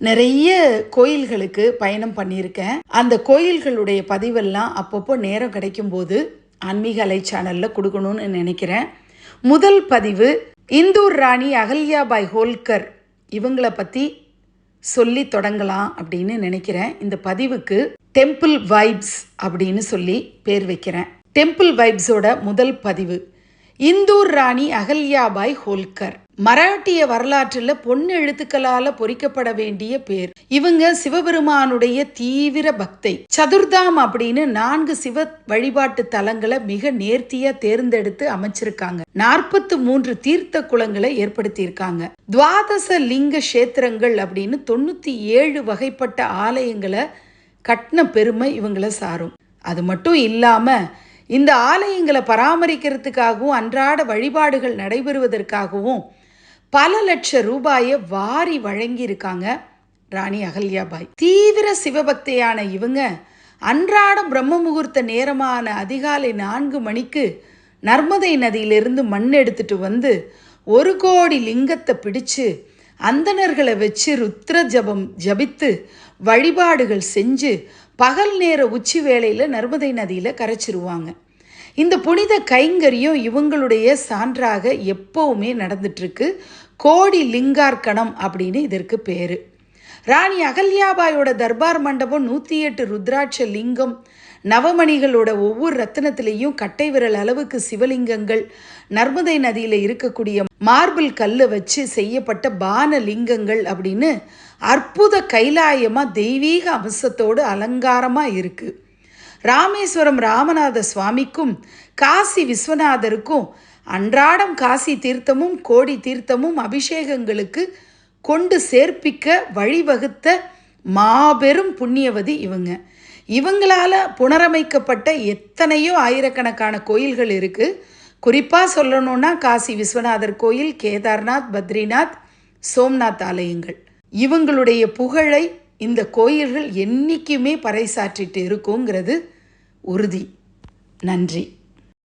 நிறைய கோயில்களுக்கு பயணம் பண்ணியிருக்கேன். அந்த கோயில்களுடைய பதிவெல்லாம் அப்பப்போ நேரம் கிடைக்கும்போது ஆன்மீக அலை சேனலில் கொடுக்கணும்னு நினைக்கிறேன். முதல் பதிவு இந்தூர் ராணி அகல்யாபாய் ஹோல்கர் இவங்களை பற்றி சொல்லி தொடங்கலாம் அப்படின்னு நினைக்கிறேன். இந்த பதிவுக்கு டெம்பிள் வைப்ஸ் அப்படின்னு சொல்லி பேர் வைக்கிறேன். டெம்பிள் வைப்ஸோட முதல் பதிவு இந்தூர் ராணி அகல்யாபாய் ஹோல்கர். மராட்டிய வரலாற்றில் பொன் எழுத்துக்களால் பொறிக்கப்பட வேண்டிய பேர். இவங்க சிவபெருமானுடைய தீவிர பக்தை. சதுர்தாம் அப்படின்னு 4 சிவ வழிபாட்டு தலங்களை மிக நேர்த்தியா தேர்ந்தெடுத்து அமைச்சிருக்காங்க. 43 தீர்த்த குளங்களை ஏற்படுத்தியிருக்காங்க. துவாதச லிங்க கஷேத்திரங்கள் அப்படின்னு 97 வகைப்பட்ட ஆலயங்களை கட்டின பெருமை இவங்களை சாரும். அது மட்டும் இல்லாம இந்த ஆலயங்களை பராமரிக்கிறதுக்காகவும் அன்றாட வழிபாடுகள் நடைபெறுவதற்காகவும் பல லட்சம் ரூபாயை வாரி வழங்கி இருக்காங்க ராணி அகல்யாபாய். தீவிர சிவபக்தியான இவங்க அன்றாடம் பிரம்ம முகூர்த்த நேரமான அதிகாலை 4 மணிக்கு நர்மதை நதியிலிருந்து மண் எடுத்துட்டு வந்து 1 கோடி லிங்கத்தை பிடிச்சு அந்தணர்களை வச்சு ருத்ர ஜபம் ஜபித்து வழிபாடுகள் செஞ்சு பகல் நேர உச்சி வேளையில் நர்மதை நதியில் கரைச்சிருவாங்க. இந்த புனித கைங்கரியம் இவங்களுடைய சான்றாக எப்பவுமே நடந்துட்டுருக்கு. கோடி லிங்கார்க்கணம் அப்படின்னு இதற்கு பேர். ராணி அகல்யாபாயோட தர்பார் மண்டபம் 108 ருத்ராட்ச லிங்கம், நவமணிகளோட ஒவ்வொரு ரத்தினத்திலையும் கட்டை விரல் அளவுக்கு சிவலிங்கங்கள், நர்மதை நதியில் இருக்கக்கூடிய மார்பிள் கல்லை வச்சு செய்யப்பட்ட பான லிங்கங்கள் அப்படின்னு அற்புத கைலாயமாக தெய்வீக அம்சத்தோடு அலங்காரமாக இருக்குது. ராமேஸ்வரம் ராமநாத சுவாமிக்கும் காசி விஸ்வநாதருக்கும் அன்றாடம் காசி தீர்த்தமும் கோடி தீர்த்தமும் அபிஷேகங்களுக்கு கொண்டு சேர்ப்பிக்க வழிவகுத்த மாபெரும் புண்ணியவதி இவங்க. இவங்களால புனரமைக்கப்பட்ட எத்தனையோ ஆயிரக்கணக்கான கோயில்கள் இருக்குது. குறிப்பாக சொல்லணும்னா காசி விஸ்வநாதர் கோயில், கேதார்நாத், பத்ரிநாத், சோம்நாத் ஆலயங்கள். இவங்களுடைய புகழை இந்த கோயில்கள் என்றைக்குமே பறைசாற்றிட்டு இருக்குங்கிறது உறுதி. நன்றி.